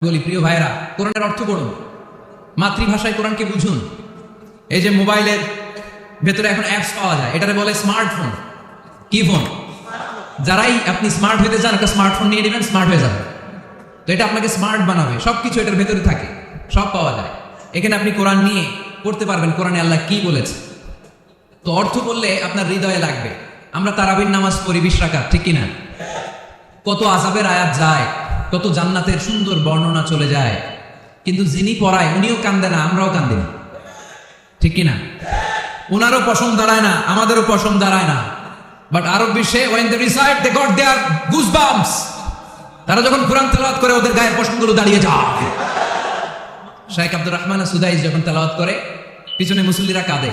বলি প্রিয় ভাইরা, কোরআনের অর্থ পড়ুন, মাতৃভাষায় কোরআনকে বুঝুন। এই যে মোবাইলের ভেতরে এখন অ্যাপস পাওয়া যায়, এটারে বলে স্মার্টফোন। কি ফোন? যারাই আপনি স্মার্ট হতে চান, একটা স্মার্টফোন নিয়ে নেবেন, স্মার্ট হয়ে যাবে। তো এটা আপনাকে স্মার্ট বানাবে, সবকিছু এটার ভেতরে থাকে, সব পাওয়া যায়। এখানে আপনি কোরআন নিয়ে পড়তে পারবেন, কোরআনে আল্লাহ কি বলেছে। তো অর্থ বললে আপনার হৃদয়ে লাগবে। আমরা তারাবির নামাজ পড়ি 20 রাকাত, ঠিক কিনা? কত আযাবের আয়াত যায়, কত জান্নাতের সুন্দর বর্ণনা চলে যায়, কিন্তু যিনি পড়ায় উনিও কান্দে না, আমরাও কান্দি না, ঠিক কিনা? উনারও পশম দাঁড়ায় না, আমাদেরও পশম দাঁড়ায় না। বাট আরব বিশ্বে when they recite they got their goosebumps, তারা যখন কোরআন তেলাওয়াত করে ওদের গায়ের পশমগুলো দাঁড়িয়ে যায়। শাইখ আব্দুর রহমান সুদাইস যখন তেলাওয়াত করে, পিছনে মুসল্লিরা কাঁদে।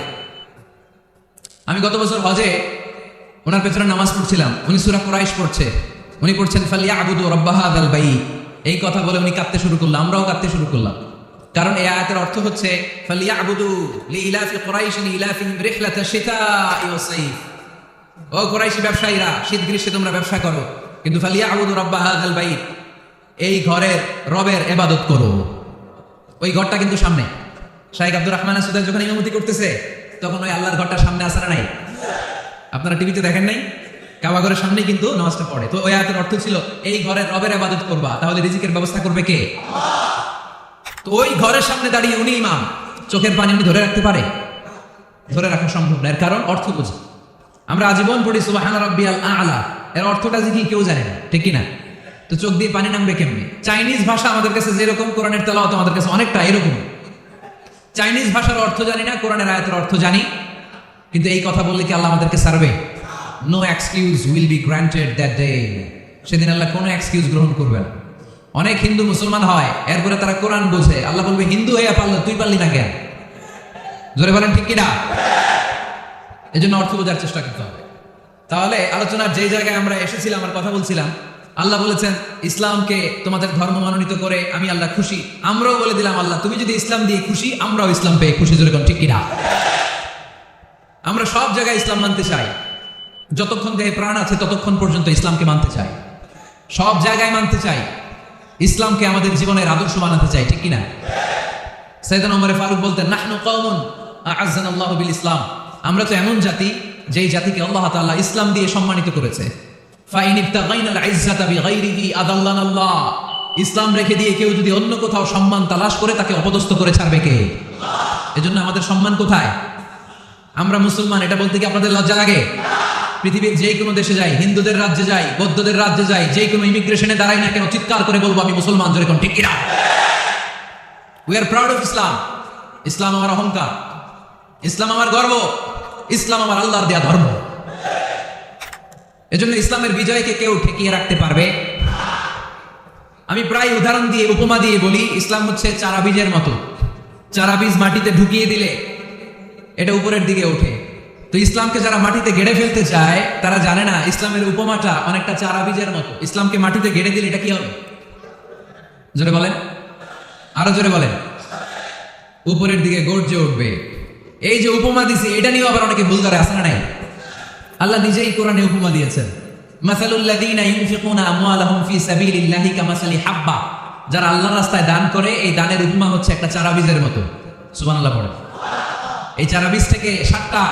আমি গত বছর হজে ওনার পেছনে নামাজ পড়ছিলাম, উনি সূরা কুরাইশ পড়ছে, উনি পড়ছেন ফালিয়াবুদু রাব্বা হাযাল বাইত। এই কথা বলে উনি কাঁদতে শুরু করলাম, আমরাও কাঁদতে শুরু করলাম। কারণ এই আয়াতের অর্থ হচ্ছে ফালিয়াবুদু লিইলাফি কুরাইশিন ইলাফিহিম রিহলাতাশ শিতাই ওয়াস সাইফ। ও কুরাইশি ব্যবসায়ীরা, শীত গ্রীষ্মে তোমরা ব্যবসা করো, কিন্তু ফালিয়াবুদু রাব্বা হাযাল বাইত, এই ঘরের রবের ইবাদত করো। ওই ঘরটা কিন্তু সামনে। শাইখ আব্দুর রহমান সুদাইস যখন ইমামতি করতেছে, তখন ওই আল্লাহর ঘরটা সামনে আছে না নাই? আপনারা টিভিতে দেখেন নাই? কাবা ঘরের সামনে কিন্তু নামাজটা পড়ে। তো ওই আয়াতের অর্থ ছিল এই ঘরের রবের ইবাদত করবা, তাহলে রিজিকের ব্যবস্থা করবে কে? তো ওই ঘরের সামনে দাঁড়িয়ে উনি ইমাম, চোখের পানি উনি ধরে রাখতে পারে? ধরে রাখা সম্ভব না। এর কারণ অর্থ বুঝি। আমরা আজীবন পড়ি সুবহানা রাব্বিয়াল আ'লা, এর অর্থটা যে কি কেউ জানে না, ঠিক কিনা? তো চোখ দিয়ে পানি নামবে কেমনে? চাইনিজ ভাষা আমাদের কাছে যেরকম, কোরআনের তেলাওয়াত আমাদের কাছে অনেকটা এরকম। চাইনিজ ভাষার অর্থ জানি না, কোরআনের আয়াতের অর্থ জানি, কিন্তু এই কথা বললে কি আল্লাহ আমাদেরকে ছাড়বে? No excuse will be granted that day. সেদিন আল্লাহ কোনো এক্সকিউজ গ্রহণ করবেন। অনেক হিন্দু মুসলমান হয়, এরপরে তারা কোরআন বোঝে, আল্লাহ বলবে হিন্দু হয়ে পারলো, তুই পারলি না কেন? জোরে বলেন ঠিক কিনা? এই জন্য অর্থ বোঝার চেষ্টা করতে হবে। তাহলে আলোচনার যে জায়গায় আমরা এসেছিলাম, আমার কথা বলছিলাম, আল্লাহ বলেছেন ইসলামকে তোমাদের ধর্ম মনোনীত করে আমি আল্লাহ খুশি। আমরাও বলে দিলাম আল্লাহ তুমি যদি ইসলাম দিয়ে খুশি, আমরাও ইসলাম পেয়ে খুশি। জোরে কোন ঠিক কিনা? আমরা সব জায়গায় ইসলাম মানতে চাই, যতক্ষণ দেহে প্রাণ আছে ততক্ষণ পর্যন্ত ইসলামকে মানতে চাই, সব জায়গায় মানতে চাই, ইসলামকে আমাদের জীবনের আদর্শ বানাতে চাই, ঠিক কিনা? সাইয়েদনা ওমর ফারুক বলতেন নাহনু কওমুন আ'আজ্জানাল্লাহু বিল ইসলাম, আমরা তো এমন জাতি যেই জাতিকে আল্লাহ তাআলা ইসলাম দিয়ে সম্মানিত করেছে। ফাইন ইবতাগাইনাল ইজ্জাতা বিগাইরিহি আদাল্লানাল্লাহ, ইসলাম রেখে দিয়ে কেউ যদি অন্য কোথাও সম্মান তালাশ করে, তাকে অপদস্থ করে ছাড়বে কে? এজন্য আমাদের সম্মান কোথায়? আমরা মুসলমান, এটা বলতে কি আপনাদের লজ্জা লাগে? পৃথিবীর যে কোনো দেশে যাই, হিন্দুদের রাজ্যে যাই, বৌদ্ধদের রাজ্যে যাই, যে কোনো ইমিগ্রেশনে দাঁড়াই না কেন, চিৎকার করে বলবো আমি মুসলমান। জোরে কোন ঠিক কিনা? We are proud of Islam. ইসলাম আমার অহংকার, ইসলাম আমার গর্ব, ইসলাম আমার আল্লাহর দেয়া ধর্ম। এজন্য ইসলামের বিজয়কে কেউ ঠেকিয়ে রাখতে পারবে? আমি প্রায় উদাহরণ দিয়ে, উপমা দিয়ে বলি, ইসলাম হচ্ছে চারা বীজের মতো। চারা বীজ মাটিতে ঢুকিয়ে দিলে এটা উপরের দিকে ওঠে। তো ইসলামকে যারা মাটিতে গেড়ে ফেলতে চায়, তারা জানে না ইসলামের উপমাটা অনেকটা চারা বীজের মতো। ইসলামকে মাটিতে গেড়ে দিলে এটা কি হবে? জোরে বলেন, আরো জোরে বলেন। উপরের দিকে গর্জে উঠবে। এই যে উপমা দিছি, এটা নিয়েও আবার অনেকে ভুল করে, আছে না নাই? আল্লাহ নিজেই কোরআনে উপমা দিয়েছেন, মাসালুল লাযীনা ইউনফিকুনা আমওয়ালাহুম ফি সাবিলিল্লাহি কামাসালি হাব্বা, যারা আল্লাহর রাস্তায় দান করে, এই দানের উপমা হচ্ছে একটা চারা বীজের মতো। সুবহানাল্লাহ পড়ে। এই চারা বীজ থেকে 7টা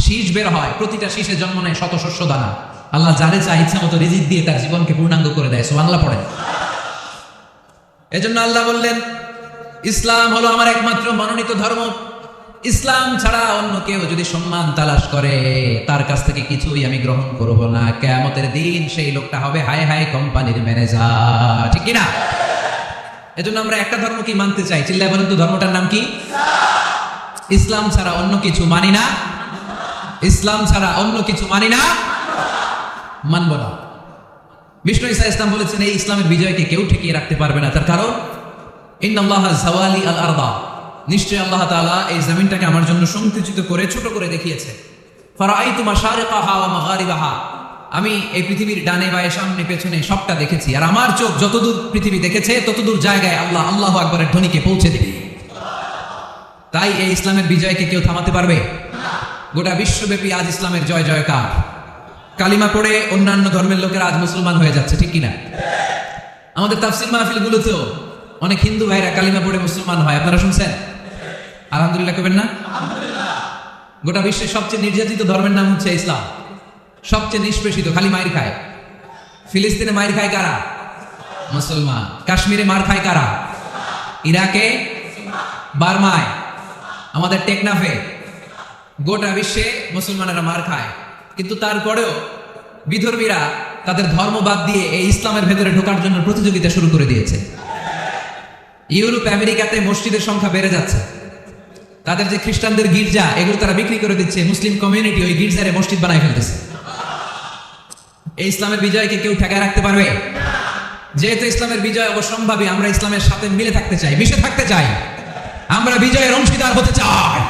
শীষ বের হয়, প্রতিটা শীষে জন্ম নেয় শত শস্য দানা। আল্লাহ যারে চায় ইচ্ছা মতো রিজিক দিয়ে তার জীবনকে পূর্ণাঙ্গ করে দেয়। সুবহানাল্লাহ পড়ে। এজন্য আল্লাহ বললেন ইসলাম হলো আমার একমাত্র মনোনীত ধর্ম। ইসলাম ছাড়া অন্য কেউ যদি সম্মান তালাশ করে, তার কাছ থেকে কিছুই আমি গ্রহণ করব না। কিয়ামতের দিন সেই লোকটা হবে হায় হায় কোম্পানির ম্যানেজার, ঠিক কিনা? এজন্য আমরা একটা ধর্মকে মানতে চাই। চিল্লায় বলেন তো, ধর্মটার নাম কি? ইসলাম ছাড়া অন্য কিছু মানি না, ইসলাম ছাড়া অন্য কিছু মানি না, মানব না। বিষ্ণু ঈসা ইসলাম বলেছেন এই ইসলামের বিজয়কে কেউ ঠেকিয়ে রাখতে পারবে না। তার কারণ ইন্নাল্লাহা যাওয়ালি আল আরদা, নিশ্চয় আল্লাহ তাআলা এই জমিনটাকে আমার জন্য সংকুচিত করে ছোট করে দেখিয়েছে। ফারাআইতু মাশারিকাহা ওয়া মাগারিবাহা, আমি এই পৃথিবীর ডানে বায়ে সামনে পেছনে সবটা দেখেছি, আর আমার চোখ যতদূর পৃথিবী দেখেছে ততদূর জায়গায় আল্লাহ আল্লাহু আকবারের ধ্বনিকে পৌঁছে দেবে। তাই এই ইসলামের বিজয়কে কেউ থামাতে পারবে? গোটা বিশ্বব্যাপী আজ ইসলামের জয় জয়কার। কালিমা পড়ে অন্যান্য ধর্মের লোকেরা আজ মুসলমান হয়ে যাচ্ছে, ঠিক কিনা? আমাদের তাফসীর মাহফিল গুলোতেও অনেক হিন্দু ভাইরা কালিমা পড়ে মুসলমান হয়, আপনারা শুনছেন? আলহামদুলিল্লাহ করবেন না? গোটা বিশ্বের সবচেয়ে নির্যাতিত ধর্মের নাম হচ্ছে ইসলাম, সবচেয়ে নিষ্পেষিত, খালি মাইর খায়। ফিলিস্তিনে মাইর খায় কারা? মুসলমান। কাশ্মীরে মার খায় কারা? ইরাকে, বার্মায়, আমাদের টেকনাফে, গোটা বিশ্বে মুসলমানেরা মার খায়। কিন্তু তারপরেও বিধর্মীরা তাদের ধর্ম বাদ দিয়ে এই ইসলামের ভেতরে ঢোকার জন্য প্রতিযোগিতা শুরু করে দিয়েছে। ইউরোপ আমেরিকাতে মসজিদের সংখ্যা বেড়ে যাচ্ছে, তাদের যে খ্রিস্টানদের গির্জা এগুলো তারা বিক্রি করে দিচ্ছে, মুসলিম কমিউনিটি ওই গির্জারে মসজিদ বানায় ফেলতেছে। এই ইসলামের বিজয়কে কেউ ঠেকায় রাখতে পারবে? যেহেতু ইসলামের বিজয় অবশ্যম্ভাবী, আমরা ইসলামের সাথে মিলে থাকতে চাই, মিশে থাকতে চাই, আমরা বিজয়ের অংশীদার হতে চাই।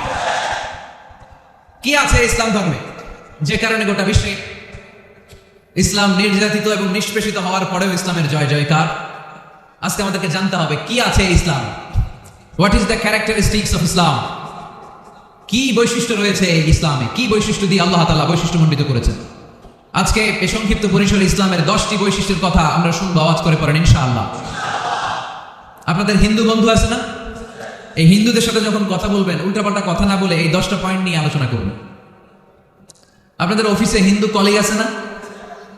কি আছে ইসলাম ধর্মে যে কারণে গোটা বিশ্বে ইসলাম নির্যাতিত এবং নিষ্পেষিত হওয়ার পরেও ইসলামের জয় জয়কার? আজকে আমাদেরকে জানতে হবে কি আছে ইসলাম। What is the characteristics of Islam? কি বৈশিষ্ট্য রয়েছে এই ইসলামে, কি বৈশিষ্ট্য দিয়ে আল্লাহ তাআলা বৈশিষ্ট্যমণ্ডিত করেছেন? আজকে এই সংক্ষিপ্ত পরিসরে ইসলামের 10টি বৈশিষ্ট্যের কথা আমরা শুনবো, আওয়াজ করে পড়েন ইনশাআল্লাহ। আপনাদের হিন্দু বন্ধু আছে না? এই হিন্দুদের সাথে যখন কথা বলবেন উল্টাপাল্টা কথা না বলে এই 10টা পয়েন্ট নিয়ে আলোচনা করবেন। আপনাদের অফিসে হিন্দু কলিগ আছে না?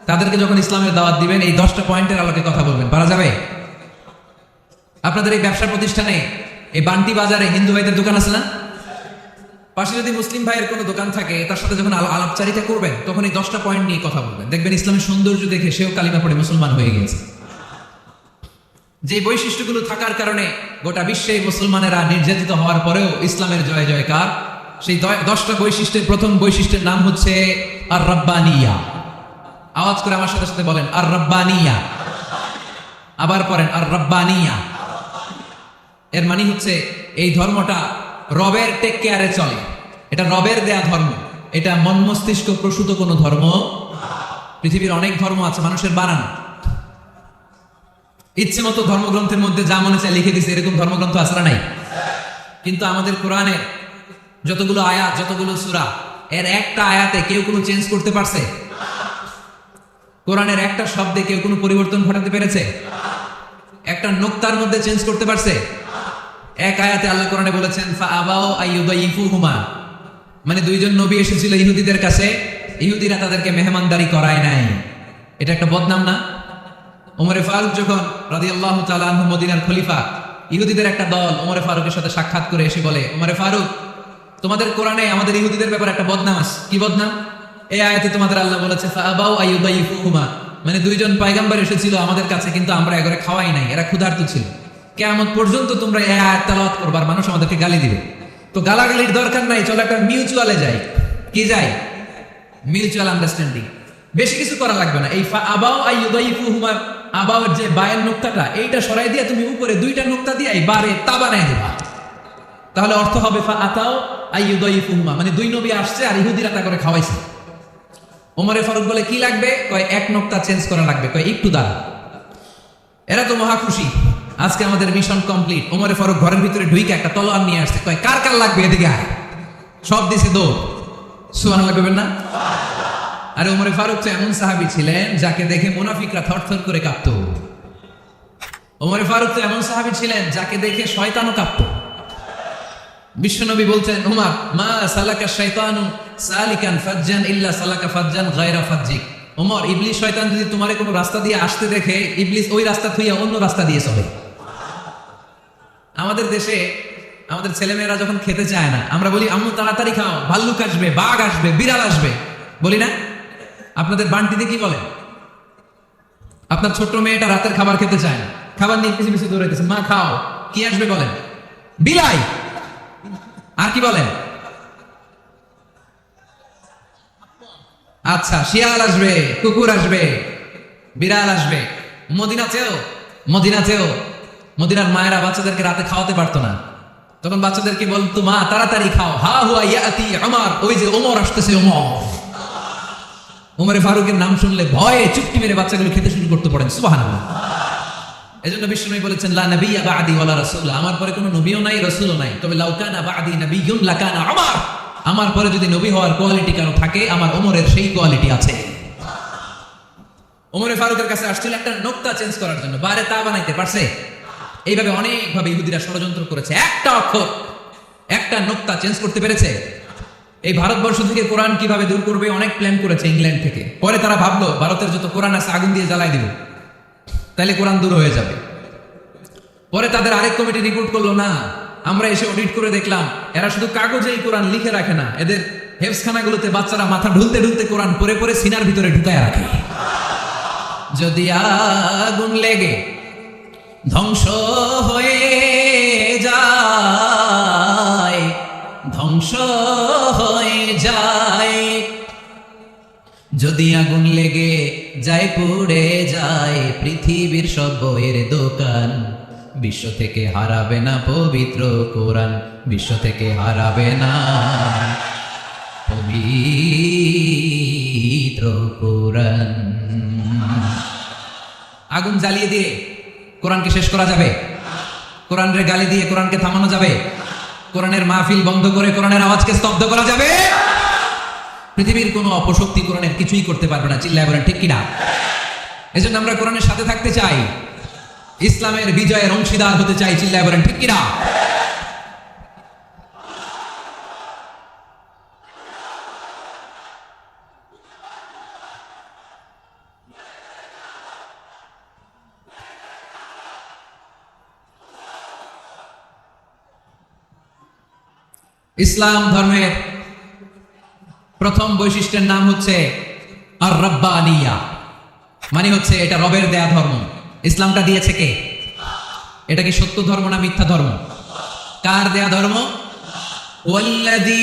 তাদেরকে যখন ইসলামের দাওয়াত দিবেন এই 10টা পয়েন্টের আলোকে কথা বলবেন, পারা যাবে? আপনাদের এই ব্যবসা প্রতিষ্ঠানে, এই বান্টি বাজারে হিন্দু ভাইদের দোকান আছে না? পাশে যদি মুসলিম ভাইয়ের কোনো দোকান থাকে তার সাথে যখন আলাপচারিতা করবেন তখন এই 10টা পয়েন্ট নিয়ে কথা বলবেন, দেখবেন ইসলামের সৌন্দর্য দেখে সেও কালিমা পড়ে মুসলমান হয়ে গেছে। যে বৈশিষ্ট্যগুলো থাকার কারণে গোটা বিশ্বে মুসলমানেরা নির্যাতিত হওয়ার পরেও ইসলামের জয় জয়কার, সেই 10টা বৈশিষ্ট্যের প্রথম বৈশিষ্ট্যের নাম হচ্ছে আর রব্বানিয়া। আওয়াজ করে আমার সাথে সাথে বলেন আর রব্বানিয়া। আবার পড়েন আর রব্বানিয়া। এর মানে হচ্ছে এই ধর্মটা রবের টেক কেয়ারে চলে, এটা রবের দেয়া ধর্ম, এটা মন মস্তিষ্ক প্রসূত কোনো ধর্ম। পৃথিবীর অনেক ধর্ম আছে মানুষের বানানো, ইচ্ছে মতো ধর্মগ্রন্থের মধ্যে যা মনে চায় লিখে দিছে, এরকম ধর্মগ্রন্থ আছে না নাই? কিন্তু আমাদের কোরআনে যতগুলো আয়াত, যতগুলো সূরা, এর একটা আয়াতে কেউ কোনো চেঞ্জ করতে পারছে? কোরআনের একটা শব্দে কেউ কোনো পরিবর্তন ঘটাতে পেরেছে? একটা নোক্তার মধ্যে চেঞ্জ করতে পারছে? এক আয়াতে আল্লাহ কোরআনে বলেছেন ফাআবাউ আইয়ুদাইফুহুমা, মানে দুইজন নবী এসেছিল ইহুদিদের কাছে, ইহুদিরা তাদেরকে মেহমানদারি করায় নাই। এটা একটা বদনাম না? ওমরে ফারুক যখন রাদিয়াল্লাহু তাআলা আনহু মদিনার খলিফা, ইহুদিদের একটা দল ওমরে ফারুকের সাথে সাক্ষাৎ করে এসে বলে, ওমরে ফারুক, তোমাদের কোরআনে আমাদের ইহুদিদের ব্যাপারে একটা বদনাম আছে। কি বদনাম? এই আয়াতে তোমাদের আল্লাহ বলেছে ফাআবাউ আইয়ুদাইফুহুমা, মানে দুইজন পয়গম্বর এসেছিল আমাদের কাছে কিন্তু আমরা এগরে খাওয়াই নাই, এরা ক্ষুধার্ত ছিল। কিয়ামত পর্যন্ত তোমরা এই আয়াত তেলাওয়াত করবে আর মানুষ আমাদেরকে গালি দিবে। তো গালাগালির দরকার নাই, চলো একটা মিউচুয়ালে যাই। কি যাই? Mutual understanding. বেশি কিছু করা লাগবে না। এই ফাআবাউ আইয়ুদাইফুহুমা, আবাউর যে বায়ের নোক্তাটা এইটা সরাই দিয়ে তুমি উপরে দুইটা নোক্তা দিয়ে এই বারে তা বানাই দিবা, তাহলে অর্থ হবে ফাআতাউ আইয়ুদাইফুহুমা, মানে দুই নবী আসছে আর ইহুদিরা তা করে খাওয়াইছে। ওমরে ফারুক বলে কি লাগবে? কয় এক নোক্তা চেঞ্জ করা লাগবে। কয় একটু দাঁড়া। এরা তো মহা খুশি, আজকে আমাদের মিশন কমপ্লিট। ওমরে ফারুক ঘরের ভিতরে ঢুইকে একটা তলোয়ার নিয়ে আসছে, কয় কার কার লাগবে এদিকে আয়। সব দিছে দৌড়। সুবহানাল্লাহ বলবেন না? আরে ওমরে ফারুক তো এমন সাহাবী ছিলেন যাকে দেখে মুনাফিকরা থরথর করে কাঁপতো। ওমরে ফারুক তো এমন সাহাবী ছিলেন যাকে দেখে শয়তানও কাঁপতো। বিশ্বনবী বলছেন উমর, মা সালাকা শাইতানু সালিকান ফাজ্জান ইল্লা সালাকা ফাজ্জান গায়রা ফাজ্জিক। ওমর, ইবলিস শয়তান যদি তোমারে কোনো রাস্তা দিয়ে আসতে দেখে, ইবলিস ওই রাস্তা থুইয়া অন্য রাস্তা দিয়ে চলে। আমাদের দেশে আমাদের ছেলেমেয়েরা যখন খেতে চায় না, আমরা বলি আম্মু তাড়াতাড়ি খাও, ভাল্লুক আসবে, বাঘ আসবে, বিড়াল আসবে, বলি না? আপনাদের বান্টিতে কি বলে? আপনার ছোট্ট মেয়েটা রাতের খাবার খেতে চায় না, খাবার নিয়ে পিছিয়ে পিছিয়ে দৌড়াইতেছে, মা খাও, কি আসবে বলেন? বিলাই। আর কি বলেন? আচ্ছা, শিয়াল আসবে, কুকুর আসবে, বিড়াল আসবে। মদিনাতেও মদিনার মায়েরা বাচ্চাদেরকে রাতে খাওয়াতে পারতো না, তখন বাচ্চাদেরকে বলতো মা তাড়াতাড়ি খাও, হা হুয়া ইয়াতি ওমর, ওই যে ওমর আসতেছে। ওমরে ফারুকের নাম শুনলে ভয়ে চুপটি মেরে বাচ্চাগুলো খেতে শুরু করতে পড়েন। সুবহানাল্লাহ। এজন্য বিশ্বনবী বলেছেন লা নাবিয়্যা বা'দি ওয়ালা রাসূল, আমার পরে কোনো নবীও নাই, রাসূলও নাই, তবে লাউ কানা বা'দি নাবিয়্যুন লাকানা ওমর, আমার পরে যদি নবী হওয়ার কোয়ালিটি কারো থাকে আমার ওমরের সেই কোয়ালিটি আছে। ওমরে ফারুকের কাছে আসছিল একটা নোক্তা চেঞ্জ করার জন্য, বারে তা বানাইতে পারছে? এইভাবে অনেকভাবে ইহুদিরা ষড়যন্ত্র করেছে, একটা অক্ষর একটা নোক্তা চেঞ্জ করতে পেরেছে? এই ভারতবর্ষ থেকে কোরআন কিভাবে দূর করবে অনেক প্ল্যান করেছে ইংল্যান্ড থেকে। পরে তারা ভাবলো ভারতের যত কোরআন আছে আগুন দিয়ে জ্বালাই দিব, তাহলে কোরআন দূর হয়ে যাবে। পরে তাদের আরেক কমিটি রিপোর্ট করলো, না, আমরা এসে অডিট করে দেখলাম এরা শুধু কাগজেই কোরআন লিখে রাখে না, এদের হেফসখানাগুলোতে বাচ্চারা মাথা ঢুলতে ঢুলতে কোরআন পরে পরে সিনার ভিতরে ঢুকায় রাখে। যদি আগুন লেগে ধ্বংস হয়ে যায়, ধ্বংস হয়ে যায়, যদি আগুন লেগে যায় পুড়ে যায় পৃথিবীর সব বইয়ের দোকান, বিশ্ব থেকে হারাবে না পবিত্র কোরআন, বিশ্ব থেকে হারাবে না পবিত্র কোরআন। আগুন জ্বালিয়ে দিয়ে কোরআনকে শেষ করা যাবে? কোরআনের গালি দিয়ে কোরআনকে থামানো যাবে? কোরআনের মাহফিল বন্ধ করে কোরআনের আওয়াজকে স্তব্ধ করা যাবে? পৃথিবীর কোনো অপশক্তি কোরআনের কিছুই করতে পারবে না। চিল্লায় বলেন ঠিক কিনা? এজন্য আমরা কোরআনের সাথে থাকতে চাই, ইসলামের বিজয়ের অংশীদার হতে চাই। চিল্লায় বলেন ঠিক কিনা? ইসলাম ধর্মের প্রথম বৈশিষ্ট্যের নাম হচ্ছে আর রব্বানিয়া, মানে হচ্ছে এটা রবের দেয়া ধর্ম। ইসলামটা দিয়েছে কে? এটা কি সত্য ধর্ম না মিথ্যা ধর্ম? কার দেয়া ধর্ম? ওয়াল্লাযী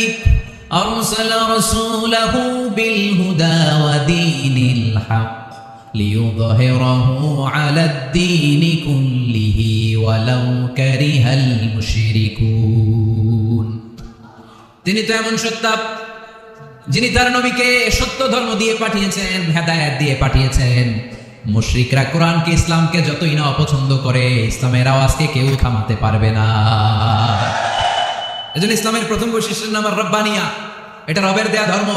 আরসালা রাসূলাহু বিল হুদা ওয়া দীনিল হক লিইয়ুযহিরাহু আলাদ-দীনি কুল্লিহি ওয়ালাউ কারিহাল মুশরিকুন। তিনি তো এমন সত্তা যিনি তার নবীকে সত্য ধর্ম দিয়ে পাঠিয়েছেন, হেদায়েত দিয়ে পাঠিয়েছেন। মুশরিকরা কোরআনকে ইসলামকে যতই না অপছন্দ করে, ইসলামের আওয়াজকে কেউ থামাতে পারবে না। এজন্য ইসলামের প্রথম বৈশিষ্ট্যের নাম রব্বানিয়া। এটা রবের দেয়া ধর্ম,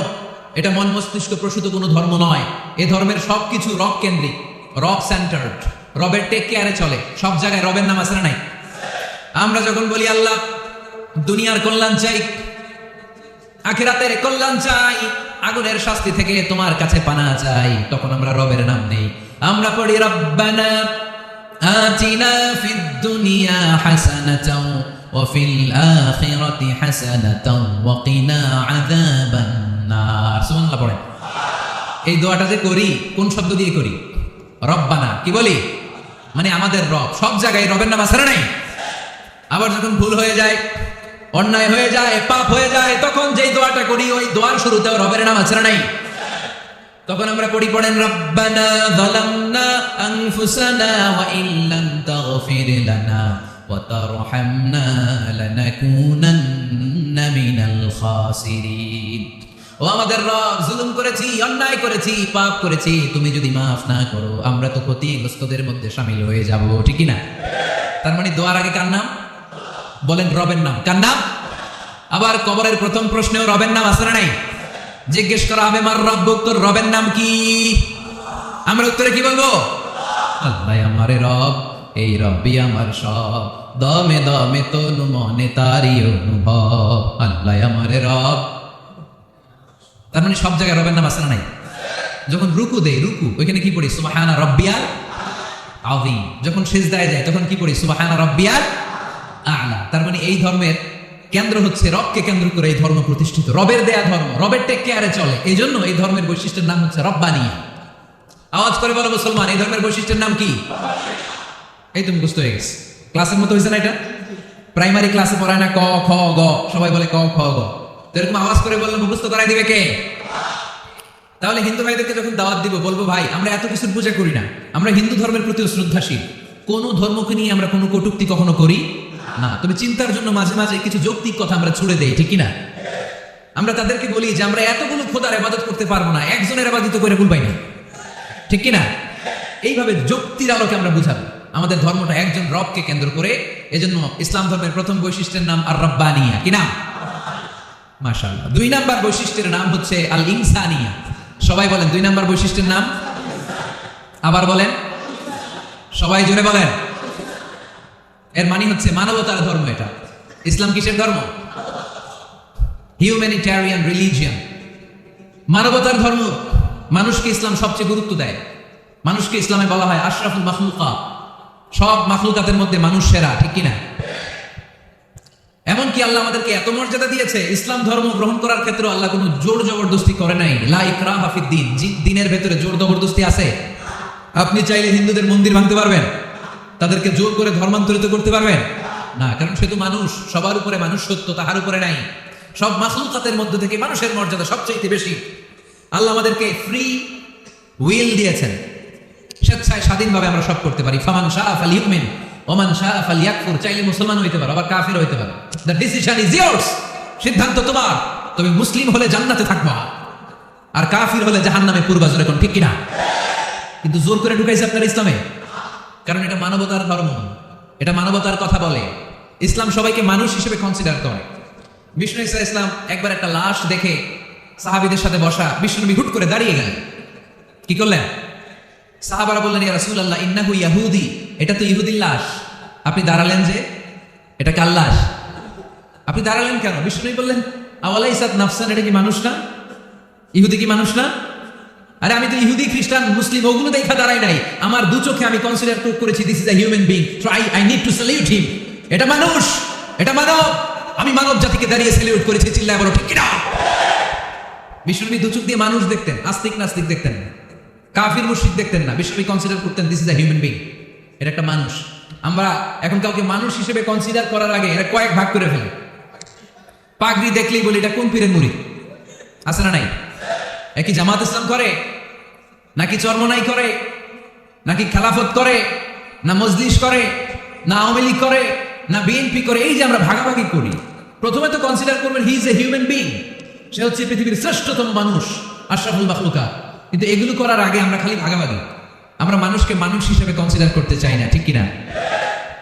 এটা মন মস্তিষ্ক প্রসূত কোনো ধর্ম নয়। এই ধর্মের সবকিছু রব কেন্দ্রিক, রব সেন্টার্ড, রবের টেক কেয়ারে চলে। সব জায়গায় রবের নাম আছে না নাই? আমরা যখন বলি আল্লাহ দুনিয়ার কল্যাণ চাই, আখিরাতের কল্যাণ চাই, আগুনের শাস্তি থেকে তোমার কাছে পানা চাই, তখন আমরা রবের নাম নেই। আমরা পড়ি রব্বানা আতিনা ফিদ দুনিয়া হাসানাতাও ওয়া ফিল আখিরাতি হাসানাতাও ওয়া কিনা আযাবান নার। সুবহানাল্লাহ পড়েন। এই দোয়াটা যে করি কোন শব্দ দিয়ে করি? রব্বানা। কি বলি? মানে আমাদের রব। সব জায়গায় রবের নাম আছে না নাই? আবার যখন ভুল হয়ে যায়, অন্যায় হয়ে যায়, পাপ হয়ে যায়, তখন যেই দোয়াটা করি ওই দোয়ার শুরুতেও রবের নাম আছে না নাই? তখন আমরা পড়েন রব্বানা যালামনা আনফুসানা ওয়া ইল্লাম তাগফির লানা ওয়া তারহামনা লানাকুনান্না মিনাল খাসিরিন। ও আমাদের রব, জুলুম করেছি, অন্যায় করেছি, পাপ করেছি, তুমি যদি মাফ না করো আমরা তো ক্ষতিগ্রস্তদের মধ্যে শামিল হয়ে যাব। ঠিক কি না? তার মানে দোয়ার আগে কার নাম? বলেন রবের নাম। কার নাম? আবার কবরের প্রথম প্রশ্নেও রবের নাম আছে না নাই? জিজ্ঞেস করা হবে মার রব্বুক, তোর রবের নাম কি? আমরা উত্তরে কি বলবো? আল্লাহ আমারে রব, এই রব্বি আমার সব, দমে দমে তনু মনে তারি অনুভব, আল্লাহ আমারে রব। তার মানে সব জায়গায় রবের নাম আছে না নাই? যখন রুকু দেই, রুকু ওইখানে কি পড়ি? সুবহানা রাব্বিয়াল আযীম। যখন সিজদায় যায় তখন কি পড়ি? সুবহানা রাব্বিয়াল আ'লা। তার মানে এই ধর্মের কেন্দ্র হচ্ছে রবকে কেন্দ্র করে এই ধর্ম প্রতিষ্ঠিত, রবের দেয়া ধর্ম, রবের টেক কেয়ারে চলে। এই জন্য এই ধর্মের বৈশিষ্ট্যের নাম হচ্ছে রব্বানিয়া। আওয়াজ করে বলো মুসলমান, এই ধর্মের বৈশিষ্ট্যের নাম কি? এই তুমি বুঝতে হয়ে গেছে। ক্লাসের মতো হয়েছে না এটা? প্রাইমারি ক্লাসে পড়ায় না ক খ গ, সবাই বলে ক খ গ, তো এরকম আওয়াজ করে বললে মুখস্থ করাই দিবে কে? তাহলে হিন্দু ভাইদেরকে যখন দাওয়াত দিব বলবো, ভাই আমরা এত কিছুর পূজা করি না, আমরা হিন্দু ধর্মের প্রতি শ্রদ্ধাশীল, কোন ধর্মকে নিয়ে আমরা কোনো কটূক্তি কখনো করি না। তবে চিন্তার জন্য মাঝে মাঝে কিছু যৌক্তিক কথা আমরা ছুড়ে দেই, ঠিক কিনা? আমরা তাদেরকে বলি যে আমরা এতগুলো খোদার ইবাদত করতে পারবো না, একজনের ইবাদত করে ভুলবাই না, ঠিক কিনা? এইভাবে যুক্তির আলোকে আমরা বুঝাবো আমাদের ধর্মটা একজন রবকে কেন্দ্র করে। এজন্য ইসলাম ধর্মের প্রথম বৈশিষ্ট্যের নাম আর রব্বানিয়া। কি নাম? মাশাআল্লাহ। 2 নাম্বার বৈশিষ্ট্যের নাম হচ্ছে আল ইনসানিয়া। সবাই বলেন 2 নাম্বার বৈশিষ্ট্যের নাম আবার বলেন, সবাই জোরে বলেন। এর মানে হচ্ছে মানবতার ধর্ম। এটা ইসলাম কিসের ধর্ম? হিউম্যানিটেরিয়ান রিলিজিয়ন, মানবতার ধর্ম। মানুষকে ইসলাম সবচেয়ে গুরুত্ব দেয়। মানুষকে ইসলামে বলা হয় আশরাফুল মাখলুকাত, সব মাখলুকাতের মধ্যে মানুষ সেরা, ঠিক কিনা? এমনকি আল্লাহ আমাদেরকে এত মর্যাদা দিয়েছে, ইসলাম ধর্ম গ্রহণ করার ক্ষেত্রে আল্লাহ কোনো জোর জবরদস্তি করে নাই। লা ইকরাহা ফিদ্দীন, দিনের ভেতরে জোর জবরদস্তি আছে? আপনি চাইলে হিন্দুদের মন্দির ভাঙতে পারবেন, তাদেরকে জোর করে ধর্মান্তরিত করতে পারবেন না, কারণ সে তো মানুষ। সবার উপরে মানুষ সত্য, তাহার উপরে নাই। সব মাখলুকাতের মধ্যে থেকে মানুষের মর্যাদা সবচেয়ে বেশি। আল্লাহ আমাদেরকে ফ্রি উইল দিয়েছেন, স্বেচ্ছায় স্বাধীনভাবে আমরা সব করতে পারি। ফামান শাআ ফালইউমিন ওমান শাআ ফালইয়াকফুর, চাইলে মুসলমান হইতে পারো, আবার কাফির হইতে পারো। দ্য ডিসিশন ইজ ইয়ার্স, সিদ্ধান্ত তোমার। তুমি মুসলিম হলে জান্নাতে থাকবা, আর কাফির হলে জাহান্নামে পূর্বা। জোরে কোন ঠিক কিনা? কিন্তু জোর করে ঢুকাইছে আপনার ইসলামে, কারণ এটা মানবতার ধর্ম, এটা মানবতার কথা বলে। ইসলাম সবাইকে মানুষ হিসেবে কনসিডার করে। বিষ্ণু ঈসা ইসলাম একবার একটা লাশ দেখে সাহাবীদের সাথে বসা, বিষ্ণুনবী হুট করে দাঁড়িয়ে গেলেন। কি করলেন? সাহাবারা বললেন, ইয়া রাসূলুল্লাহ ইন্নাহু ইয়াহুদি, এটা তো ইহুদির লাশ। আপনি দাঁড়ালেন যে, এটা কার লাশ? আপনি দাঁড়ালেন কেন? বিষ্ণুনবী বললেন, আওয়ালাইসাত নাফসান, এটা কি মানুষ না? ইহুদি কি মানুষ না? আরে আমি তো ইহুদি, খ্রিস্টান, মুসলিম ওগুলো দেখা দাঁড়াই নাই। আমার দু চোখে আমি কনসিডার করেছি this is a human being, so I need to salute হিম। এটা মানুষ, এটা মানব। আমি মানব জাতিকে দাঁড়িয়ে স্যালিউট করেছি। চিল্লায় বলো ঠিক কিনা? বিষ্ণুনবী দু চোখ দিয়ে মানুষ দেখতেন, আস্তিক নাস্তিক দেখতেন না, কাফির মুশরিক দেখতেন না। বিষ্ণুনবী কনসিডার করতেন this is a human being, এটা একটা মানুষ। আমরা এখন কাউকে মানুষ হিসেবে কনসিডার করার আগে এটা কয়েক ভাগ করে ফেলি। পাগড়ি দেখলেই বলি এটা কোন পীরের মুরিদ, আছে না নাই? একই জামাত ইসলাম করে, নাকি চরমনাই করে, নাকি খেলাফত করে, না মজলিস করে, না আওয়ামী লীগ করে, না বিএনপি করে। এই যে আমরা ভাগাভাগি করি, প্রথমে তো কনসিডার করবেন he is a human being, সে হচ্ছে পৃথিবীর শ্রেষ্ঠতম মানুষ, আশরাফুল মাখলুকাত। কিন্তু এগুলো করার আগে আমরা খালি ভাগাভাগি। আমরা মানুষকে মানুষ হিসেবে কনসিডার করতে চাই না, ঠিক কিনা?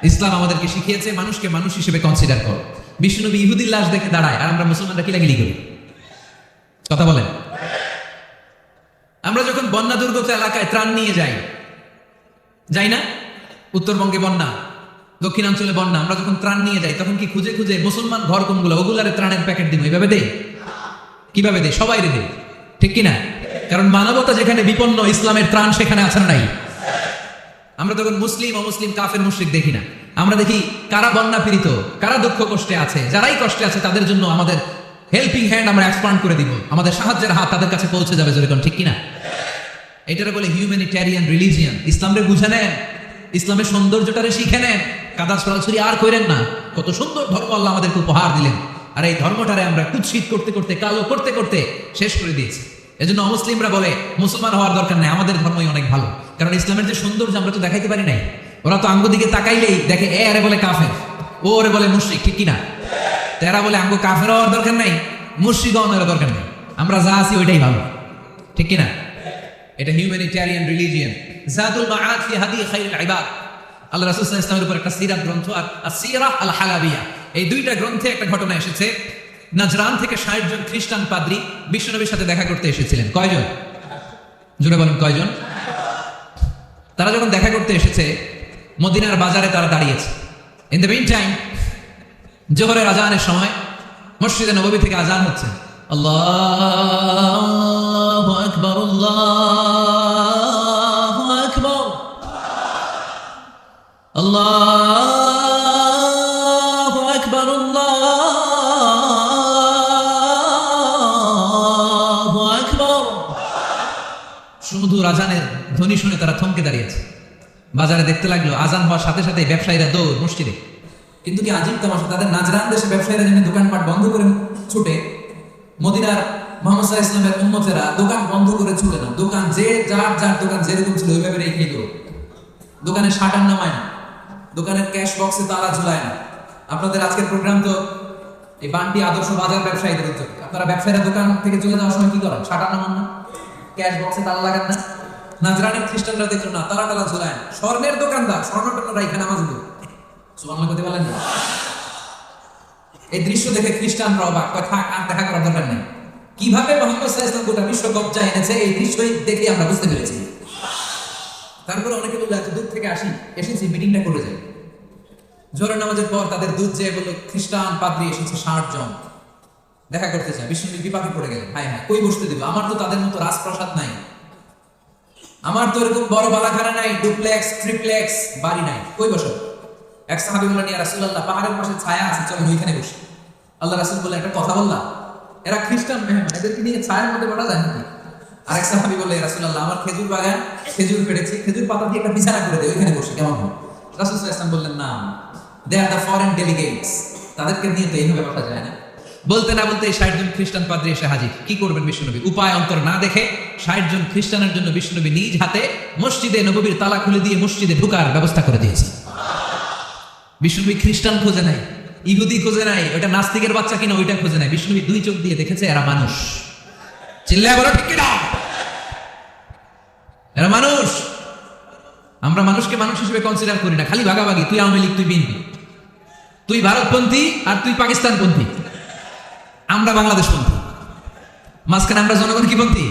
ইসলাম আমাদেরকে শিখিয়েছে মানুষকে মানুষ হিসেবে কনসিডার করো। বিষ্ণুনবী ইহুদির লাশ দেখে দাঁড়ায়, আর আমরা মুসলমানরা কিলাকিলি করি। কথা বলেন। আমরা যখন বন্যা দুর্গত এলাকায় ত্রাণ নিয়ে যাই না? উত্তরবঙ্গে বন্যা, দক্ষিণাঞ্চলে বন্যা, আমরা যখন ত্রাণ নিয়ে যাই তখন কি খুঁজে খুঁজে মুসলমান ঘর কোনগুলো, ওগুলারে ত্রাণের প্যাকেট দিব? এইভাবে দেই? কিভাবে দেই? সবাই রে দেই, ঠিক কিনা? কারণ মানবতা যেখানে বিপন্ন, ইসলামের ত্রাণ সেখানে আছে না নাই? আমরা তখন মুসলিম অমুসলিম কাফের মুশরিক দেখি না, আমরা দেখি কারা বন্যা পীড়িত, কারা দুঃখ কষ্টে আছে। যারাই কষ্টে আছে তাদের জন্য আমাদের হেল্পিং হ্যান্ড আমরা এক্সপান্ড করে দিব, আমাদের সাহায্যের হাত তাদের কাছে পৌঁছে যাবে। যেরকম ঠিক কিনা? এটারে বলে হিউম্যানিটেরিয়ান রিলিজিয়ন। ইসলামরে বুঝে নেন, ইসলামের সৌন্দর্যটারে শিখে নেন, কাদা ছড়াছড়ি আর করেন না। কত সুন্দর ধর্ম আল্লাহ আমাদেরকে উপহার দিলেন, আর এই ধর্মটারে আমরা কুৎসিত করতে করতে, কালো করতে করতে শেষ করে দিয়েছি। এজন্য অমুসলিমরা বলে মুসলমান হওয়ার দরকার নেই, আমাদের ধর্মই অনেক ভালো। কারণ ইসলামের যে সৌন্দর্য আমরা তো দেখাইতে পারি নাই। ওরা তো আঙ্গ দিকে তাকাইলেই দেখে এ আরে বলে কাফের, ও ওরে বলে মুশরিক, ঠিক কিনা? তেরা বলে আঙ্গ কাফের হওয়ার দরকার নাই, মুশরিক হওয়ার দরকার নেই, আমরা যা আছি ওইটাই ভালো, ঠিক কিনা? এটা হিউম্যানিটেরিয়ান রিলিজিয়ন। জাদুল মাআদ ফি হাদি খায়রুল ইবাদ, আল্লাহ রাসূল সাল্লাল্লাহু আলাইহি ওয়াসাল্লামের উপর একটা সিরাত গ্রন্থ আর আসিরাহ আল হালাবিয়া, এই দুইটা গ্রন্থে একটা ঘটনা এসেছে। নাজরান থেকে 60 জন খ্রিস্টান পাদ্রী বিশ্বনবীর সাথে দেখা করতে এসেছিলেন। কয়জন? জোরে বলেন কয়জন? তারা যখন দেখা করতে এসেছে, মদিনার বাজারে তারা দাঁড়িয়েছে। ইন দ্য মিন টাইম জোহরের আজানের সময় মসজিদে নববী থেকে আজান হচ্ছে। আল্লাহু আকবার, আল্লাহু আকবার, আল্লাহু আকবার, আল্লাহু আকবার। সুমধুর আজানের ধ্বনি শুনে তারা থমকে দাঁড়িয়েছে। বাজারে দেখতে লাগলো আজান হওয়ার সাথে সাথে ব্যবসায়ীরা দৌড় মসজিদে। কিন্তু কি আজীব তামাশা, তাদের নাজরান দেশে ব্যবসায়ীরা যেন দোকানপাট বন্ধ করে ছুটে, মদিনার মুহাম্মদ সাল্লাল্লাহু আলাইহি ওয়াসাল্লামের উম্মতেরা দোকান বন্ধ করে ছুটে না। দোকান যে যার দোকান যেরকম ছিল ওইভাবে রেখে দিল। দোকানে শাটার নামায় না, দোকানের ক্যাশ বক্সে তালা ঝুলায় না। আপনাদের আজকের প্রোগ্রাম তো এই বান্টি আদর্শ বাজার ব্যবসায়ীদের উদ্যোগে। আপনারা ব্যবসায়ীরা দোকান থেকে চলে যাওয়ার সময় কি করেন? শাটার নামান না, ক্যাশ বক্সে তালা লাগান না। নাজরানের খ্রিস্টানরা দেখলো না, তালা টালা ঝুলায় না। স্বর্ণের দোকানদার স্বর্ণটা এখানে নামাজ দিল। সুবহানাল্লাহ করতে পারলেন না? এই দৃশ্য দেখে খ্রিস্টানরা অবাক, থাক আর দেখা করার দরকার নেই। কিভাবে মুহাম্মদ সাল্লাল্লাহু আলাইহি ওয়াসাল্লাম গোটা বিশ্ব কবজায় এনেছে এই দৃশ্যই দেখে আমরা বুঝতে পেরেছি। তারপরে অনেকে বললো এত দূর থেকে এসেছি মিটিংটা করে যাই। জোহরের নামাজের পর তাদের দুধ যেয়ে বললো খ্রিস্টান পাদ্রী এসেছে 60 জন দেখা করতে চায়। বিষ্ণুনবী বিপাকে পড়ে গেলেন, হায় হায় কই বসতে দিব, আমার তো তাদের মতো রাজপ্রাসাদ নাই, আমার তো এরকম বড় বালাখানা নাই, ডুপ্লেক্স ট্রিপ্লেক্স বাড়ি নাই, কই বসো? এক সাহাবী বললেন, ইয়া রাসূলুল্লাহ পাহাড়ের পাশে ছায়া আছে, চলেন ওইখানে বসি। আল্লাহ রাসূল বললেন, একটা কথা বললাম, এরা খ্রিস্টান মেহমান, এদেরকে নিয়ে ছায়ার মধ্যে বসা যায় নাকি? আরেক সাহাবী বললেন, ইয়া রাসূলুল্লাহ আমার খেজুর বাগান, খেজুর পেড়েছি, খেজুর পাতা দিয়ে একটা বিছানা করে দেয়, ওইখানে বসি, কেমন হয়? রাসূল সাল্লাল্লাহু আলাইহি ওয়াসাল্লাম বললেন, না, দে আর দ্য ফরেন ডেলিগেটস, তাদেরকে নিয়ে তো এইভাবে বসা যায় না। বলতে না বলতে 60 জন খ্রিস্টান পাদ্রী এসে হাজির। কি করবেন বিশ্বনবী? উপায় অন্তর না দেখে 60 জন খ্রিস্টানের জন্য বিশ্বনবী নিজ হাতে মসজিদে নববীর তালা খুলে দিয়ে মসজিদে ঢোকার ব্যবস্থা করে দিয়েছে। বিশ্বনবী খ্রিস্টান খোঁজে নাই, ইহুদি খোঁজে নাই, ওটা নাস্তিকের বাচ্চা কিনা ওইটা খোঁজে নাই। বিশ্বনবী 2 চোখ দিয়ে দেখেছে এরা মানুষ। চিল্লায় বলো ঠিক কিনা? এরা মানুষ। আমরা মানুষকে মানুষ হিসেবে কনসিডার করি না, খালি ভাগাভাগি, তুই আওয়ামী লীগ, তুই বিএনপি, তুই ভারতপন্থী আর তুই পাকিস্তানপন্থী, আমরা বাংলাদেশপন্থী, মাঝখানে আমরা জনগণ কি পন্থী?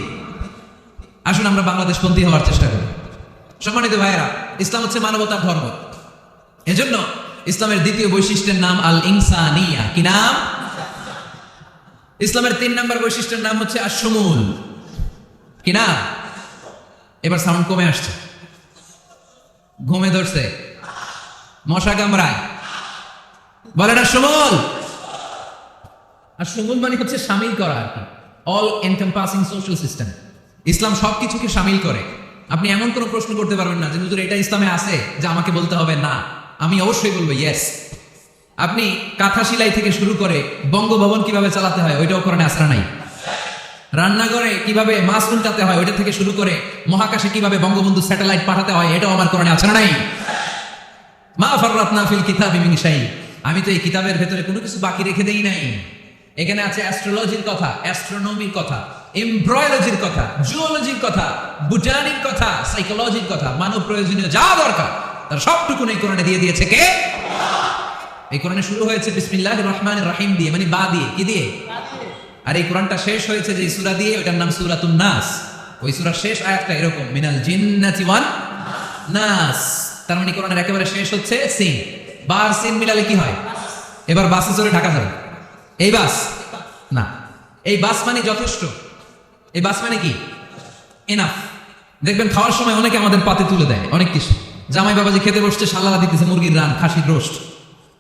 আসুন আমরা বাংলাদেশপন্থী হওয়ার চেষ্টা করি। সম্মানিত ভাইয়েরা, ইসলাম হচ্ছে মানবতার ধর্ম। এজন্য ইসলামের দ্বিতীয় বৈশিষ্ট্যের নাম আল ইনসানিয়া। কি নাম? ইসলামের 3 নম্বর বৈশিষ্ট্যের নাম হচ্ছে আশ-শুমুল। কি না? এবার সাউন্ড কমে আসছে, ঘুমে ধরছে, মশা কামড়ায়, বলে না শুমুল। আর শুমুল মানে হচ্ছে শামিল করা আর কি, অল এনকম্পাসিং সোশ্যাল সিস্টেম। ইসলাম সবকিছুকে শামিল করে। আপনি এমন কোনো প্রশ্ন করতে পারবেন না যে হুজুর এটা ইসলামে আছে যে আমাকে বলতে হবে না, আমি অবশ্যই বলবো ইয়েস। আপনি কাঁথা সেলাই থেকে শুরু করে বঙ্গভবন কিভাবে চালাতে হয় ওইটাও কোরআনে আছে না নাই? রান্নাঘরে কিভাবে মাছ উল্টাতে হয় ওইটা থেকে শুরু করে মহাকাশে কিভাবে বঙ্গবন্ধু স্যাটেলাইট পাঠাতে হয় এটাও আমার কোরআনে আছে না নাই? মা ফাররাতনা ফিল কিতাবি মিন শাই। আমি তো এই কিতাবের ভেতরে কোনো কিছু বাকি রেখে দেই নাই। এখানে আছে অ্যাস্ট্রোলজির কথা, অ্যাস্ট্রোনমির কথা, এমব্রয়োলজির কথা, জুওলজির কথা, বুটানির কথা, সাইকোলজির কথা, মানব প্রয়োজনীয় যা দরকার তার সবটুকু এই কোরআনে দিয়ে দিয়েছে কে? এই কোরআনে শুরু হয়েছে বিসমিল্লাহির রহমানির রহিম দিয়ে, মানে বা দিয়ে। কি দিয়ে? আর এই কোরআনটা শেষ হয়েছে যে সূরা দিয়ে, ওটার নাম সূরাতুন নাস। ওই সূরার শেষ আয়াতটা এরকম, মিনাল জিন্নাতি ওয়ান নাস। তার মানে কোরআনের একেবারে শেষ হচ্ছে সিন। বার সিন মিলালে কি হয়? এবার বাসে চড়ে ঢাকা যাবে। এই বাস না, এই বাস মানে যথেষ্ট, এই বাস মানে কি? এনাফ। দেখবেন খাওয়ার সময় অনেকে আমাদের পাতে তুলে দেয় অনেক কিছু। জামাই বাবাজি খেতে বসছে, শালালা দিতেছে মুরগির রান, খাসির রোস্ট।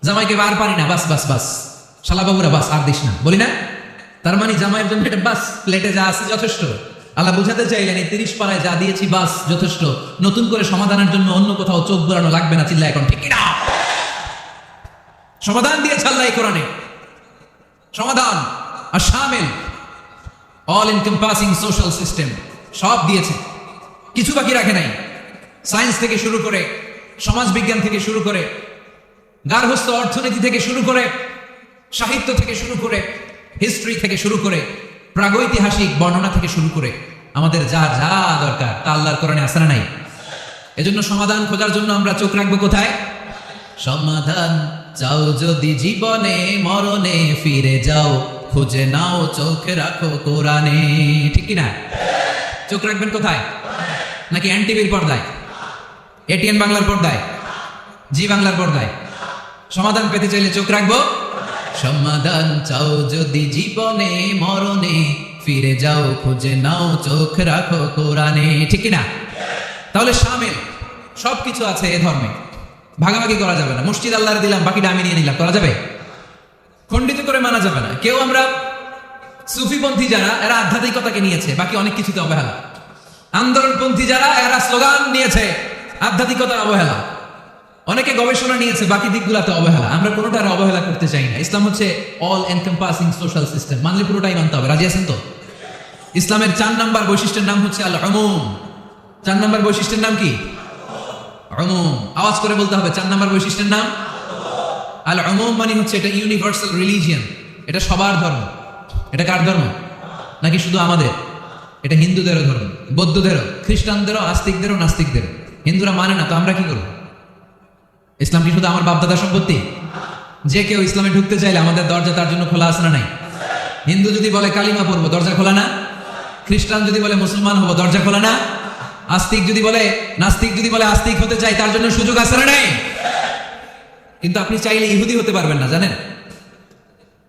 জামাইকে বার পারি না, বাস বাস বাস, শালা বাবুরা বাস আর দিস না, বলি না? তার মানে জামাইয়ের জন্য এটা বাস, প্লেটে যা আছে যথেষ্ট। আল্লাহ বুঝাতে চাইলেন এই 30 পারায় যা দিয়েছি বাস যথেষ্ট, নতুন করে সমাধানের জন্য অন্য কোথাও চোখ ঘোরানো লাগবে না। চিল্লা এখন ঠিক কিনা? সমাধান দিয়েছে আল্লাহ এই কোরআনে, সমাধান আর শামিল, অল এনকম্পাসিং সোশ্যাল সিস্টেম সব দিয়েছে, কিছু বাকি রাখে নাই। সায়েন্স থেকে শুরু করে, সমাজ বিজ্ঞান থেকে শুরু করে, গার্হস্থ্য অর্থনীতি থেকে শুরু করে, সাহিত্য থেকে শুরু করে, হিস্ট্রি থেকে শুরু করে, প্রাগৈতিহাসিক বর্ণনা থেকে শুরু করে আমাদের যা যা দরকার তা আল্লাহর কোরআনে আছে না নাই? এজন্য সমাধান খোঁজার জন্য আমরা চোখ রাখবো কোথায়? সমাধান চাও যদি জীবনে মরণে ফিরে যাও, খুঁজে নাও চোখ রাখো কোরআনে। ঠিক কি না? চোখ রাখবেন কোথায়? নাকি এনটিভির পর্দায়, এটিএন বাংলার পর্দায়, জি বাংলার পর্দায়? সমাধান পেতে চাইলে চোখ রাখবো। সমাধান চাও যদি জীবনে মরণে ফিরে যাও, খুঁজে নাও চোখ রাখো কোরআনে। ঠিক না? তাহলে শামিল সবকিছু আছে এ ধর্মে, ভাগাভাগি করা যাবে না। মসজিদ আল্লাহর দিলাম, বাকিটা আমি নিয়ে নিলাম, করা যাবে? খণ্ডিত করে মানা যাবে না। কেউ আমরা সুফিপন্থী যারা, এরা আধ্যাত্মিকতাকে নিয়েছে, বাকি অনেক কিছুতে অবহেলা। আন্দোলনপন্থী যারা, এরা স্লোগান নিয়েছে, আধ্যাত্মিকতা অবহেলা। অনেকে গবেষণা নিয়েছে, বাকি দিকগুলোতে অবহেলা। আমরা কোনোটার অবহেলা করতে চাই না। ইসলাম হচ্ছে অল এনকম্পাসিং সোশ্যাল সিস্টেম, মানলে পুরোটাই মানতে হবে। রাজি আছেন তো? ইসলামের 4 নম্বর বৈশিষ্ট্যের নাম হচ্ছে আল উমুম। 4 নম্বর বৈশিষ্ট্যের নাম কি? উমুম। আওয়াজ করে বলতে হবে, 4 নম্বর বৈশিষ্ট্যের নাম আল উমুম। মানে হচ্ছে এটা ইউনিভার্সাল রিলিজিয়ন, এটা সবার ধর্ম। এটা কার ধর্ম? নাকি শুধু আমাদের? এটা হিন্দুদেরও ধর্ম, বৌদ্ধদেরও, খ্রিস্টানদেরও, আস্তিকদেরও, নাস্তিকদেরও। হিন্দুরা মানে না তো আমরা কি করবো? ইসলাম কি শুধু আমার বাপদাদার সম্পত্তি? যে কেউ ইসলামে ঢুকতে চাইলে আমাদের দরজা তার জন্য খোলা আছে না নাই? হিন্দু যদি বলে কালিমা পড়বো, দরজা খোলা না? খ্রিস্টান যদি বলে মুসলমান হবো, দরজা খোলা না? আস্তিক যদি বলে, নাস্তিক যদি বলে আস্তিক হতে চাই, তার জন্য সুযোগ আছে না নেই? কিন্তু আপনি চাইলে ইহুদি হতে পারবেন না, জানেন?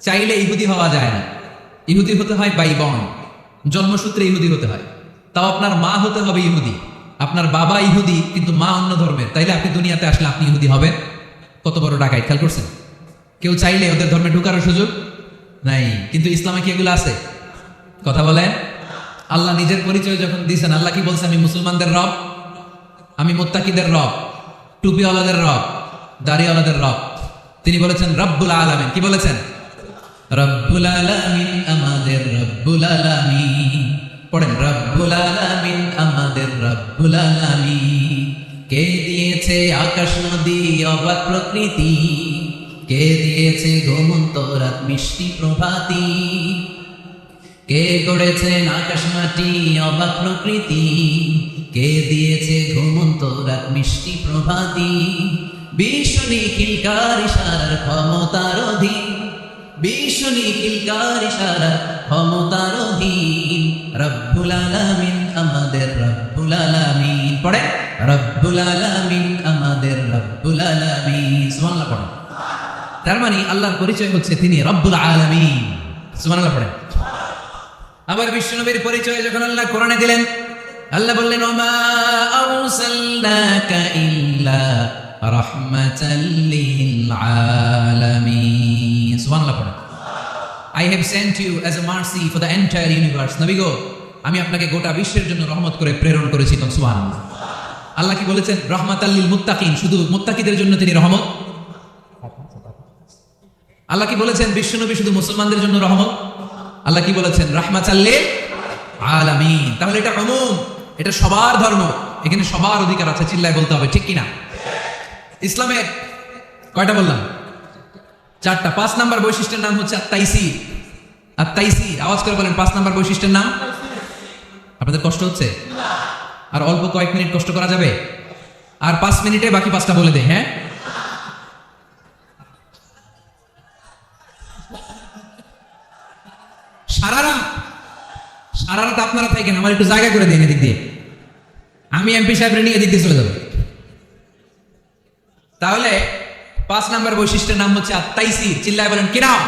চাইলে ইহুদি হওয়া যায় না। ইহুদি হতে হয় বাই বর্ন, জন্মসূত্রে ইহুদি হতে হয়। তাও আপনার মা হতে হবে ইহুদি, আপনার বাবা ইহুদি কিন্তু মা অন্য ধর্মের, তাইলে আপনি দুনিয়াতে আসলে আপনি ইহুদি হবেন? কত বড় ডাকাইত, খেয়াল করছেন? কেউ চাইলে ওদের ধর্মে ঢুকারও সুযোগ নাই। কিন্তু ইসলামে কি এগুলো আছে? কথা বলেন। আল্লাহ নিজের পরিচয় যখন দিয়েছেন, আল্লাহ কি বলছে? আমি মুসলমানদের রব, আমি মুত্তাকিদের রব, টুপিওয়ালাদের রব, দাড়িওয়ালাদের রব। তিনি বলেছেন রব্বুল আলামিন। কি বলেছেন? রব্বুল আলামিন আমাদের রব্বুল আলামিন। পড়েন, রব্বুল আলামিন আমাদের রব্বুল আলামিন। কে দিয়েছে আকাশ নদী অবাক প্রকৃতি, কে দিয়েছে ঘুমন্ত রাত মিষ্টি প্রভাতী, কে গড়েছেন আকাশ মাটি অবাক প্রকৃতি, কে দিয়েছে ঘুমন্ত রাত মিষ্টি প্রভাতী। বিশ্ব নিখিলকার ইশারার ক্ষমতার অধীন, বিশ্ব নিখিলকার ইশারার ক্ষমতার অধীন। রব্বুল আলামিন আমাদের রব্বুল আলামিন। পড়ে, রব্বুল আলামিন আমাদের রব্বুল আলামিন। সুবহানাল্লাহ পড়ে। তার মানে আল্লাহর পরিচয় হচ্ছে তিনি রব্বুল আলামিন। সুবহানাল্লাহ পড়ে। আবার বিশ্বনবীর পরিচয় যখন আল্লাহ কোরআনে দিলেন, আল্লাহ বললেন ওমা আরসালনাকা ইল্লা রাহমাতাল লিল আলামিন। সুবহানাল্লাহ পড়ে। I have sent you as a mercy for the entire universe. নবী গো, আমি আপনাকে গোটা বিশ্বের জন্য রহমত করে প্রেরণ করেছি। সুবহানাল্লাহ। আল্লাহ কি বলেছেন? রাহমাতাল লিল মুত্তাকিন, শুধু মুত্তাকিদের জন্য তিনি রহমত। আল্লাহ কি বলেছেন? বিশ্বনবী শুধু মুসলমানদের জন্য রহমত। আল্লাহ কি বলেছেন? রাহমাতাল লিল আলামিন। তাহলে এটা উমুম, এটা সবার ধর্ম, এখানে সবার অধিকার আছে। চিল্লায় বলতে হবে, ঠিক কিনা? ইসলামের কয়টা বললাম? 4টা। 5 নাম্বার বৈশিষ্ট্যের নাম হচ্ছে আত-তাইসির। আত-তাইসির, আওয়াজ করে বলেন 5 নাম্বার বৈশিষ্ট্যের নাম। আপনাদের কষ্ট হচ্ছে? আর অল্প কয়েক মিনিট কষ্ট করা যাবে? আর 5 মিনিটে বাকি 5টা বলে দেই। হ্যাঁ, সারা রাত আপনারা থাকেন, আমার একটু জায়গা করে দিন এদিক দিয়ে। আমি এমপি সাহেবরে নিয়ে এদিক দিয়ে চলে যাব। তাহলে 5 নাম্বার বৈশিষ্ট্যের নাম হচ্ছে আত-তাইসির। চিল্লায় বলেন কি নাম?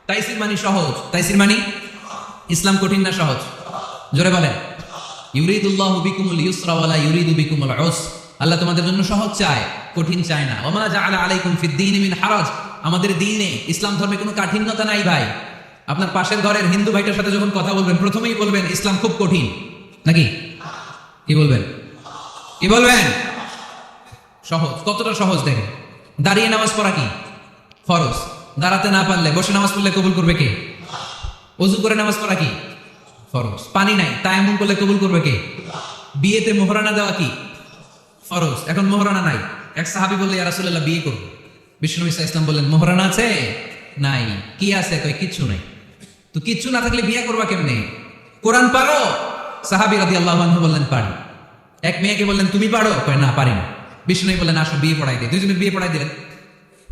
তাইসির মানে সহজ। তাইসির মানে ইসলাম কঠিন না সহজ? জোরে বলেন। ইউরিদুল্লাহু বিকুমুল ইউসরা ওয়ালা ইউরিদু বিকুমুল উসর। আল্লাহ তোমাদের জন্য সহজ চায়, কঠিন চায় না। ওমা জাআলা আলাইকুম ফিদ-দীনি মিন হারাজ। আমাদের দ্বীনে, ইসলাম ধর্মে কোনো কাঠিন্যতা নাই ভাই। আপনার পাশের ঘরের হিন্দু ভাইটার সাথে যখন কথা বলবেন, প্রথমেই বলবেন ইসলাম খুব কঠিন, নাকি? কি বলবেন? কি বলবেন? সহজ। কতটা সহজ দেখেন। দাঁড়িয়ে নামাজ পড়া কি ফরজ, দাঁড়াতে না পারলে বসে নামাজ পড়লে কবুল করবে কে? ওযু করে নামাজ পড়া কি ফরজ। পানি নাই, তায়াম্মুম করলে কবুল করবে কে? বিয়েতে মোহরানা দেওয়া কি ফরজ। এখন মোহরানা নাই, এক সাহাবী বললে ইয়া রাসূলুল্লাহ বিয়ে করব। বিষ্ণু ঈসা ইসলাম বললেন মোহরানা আছে? নাই। কি আছে? কই কিচ্ছু নাই। তো কিচ্ছু না থাকলে বিয়ে করবা কেমনে? কোরআন পারো? সাহাবী রাদিয়াল্লাহু আনহু বললেন পারি। এক মেয়েকে বললেন তুমি পারো? কয় না পারি না। বিষ্ণু বললেন আসো বিয়ে পড়াই দে। দুইজনের বিয়ে পড়াই দিলেন।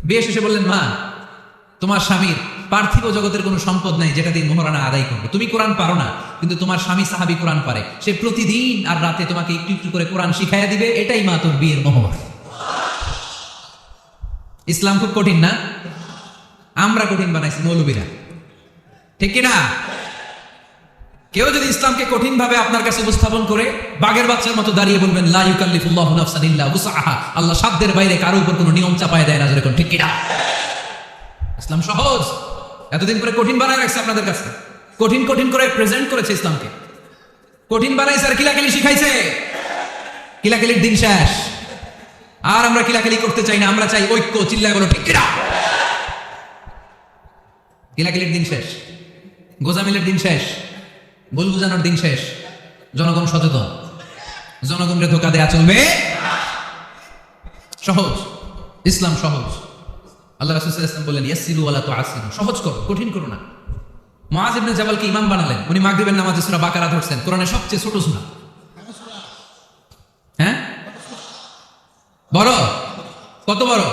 বিয়ে শেষে বললেন মা, তোমার স্বামীর পার্থিব জগতের কোনো সম্পদ নাই যেটা দিয়ে মোহরানা আদায় করবে। তুমি কোরআন পারো না, কিন্তু তোমার স্বামী সাহাবী কোরআন পারে। সে প্রতিদিন আর রাতে তোমাকে একটু একটু করে কোরআন শিখাইয়া দিবে। এটাই মা তোর বিয়ের মোহর। ইসলাম খুব কঠিন না? আমরা কঠিন বানাইছি মৌলবীরা, ঠিক কিনা? কেউ যদি ইসলামকে কঠিন ভাবে আপনার কাছে উপস্থাপন করে, বাঘের বাচ্চার মতো দাঁড়িয়ে বলবেন লা ইউকাল্লিফুল্লাহু নাফসান ইল্লা উসআহা। আল্লাহ সাধ্যের বাইরে কারো উপর কোনো নিয়ম চাপায় দেয় না, যেরকম, ঠিক কিনা? ইসলাম সহজ। এতদিন পরে কঠিন বানায় রাখছে আপনাদের কাছে, কঠিন কঠিন করে প্রেজেন্ট করেছে ইসলামকে। কঠিন বানাইছে আর কিলাকিলি শিখাইছে। কিলাকিলির দিন শেষ। আর আমরা কিলাকিলি করতে চাই না, আমরা চাই ঐক্য। চিল্লায় বলো ঠিক কিনা? কিলাকিলির দিন শেষ, গোজামিলের দিন শেষ, ভুল বুঝানোর দিন শেষ। জনগণ সচেতন, জনগণকে ধোকা দেয়া চলবে। সহজ, ইসলাম সহজ। আল্লাহ রাসূল সাল্লাল্লাহু আলাইহি ওয়াসাল্লাম বললেন ইয়াসসিরু ওয়ালা তুআসসিরু। সহজ করো, কঠিন করো না। মুআয ইবনে জাবালকে ইমাম বানালেন। উনি মাগরিবের নামাজে সূরা বাকারা ধরছেন, কোরআনের সবচেয়ে ছোট সূরা। হ্যাঁ, বড়? কত বড়?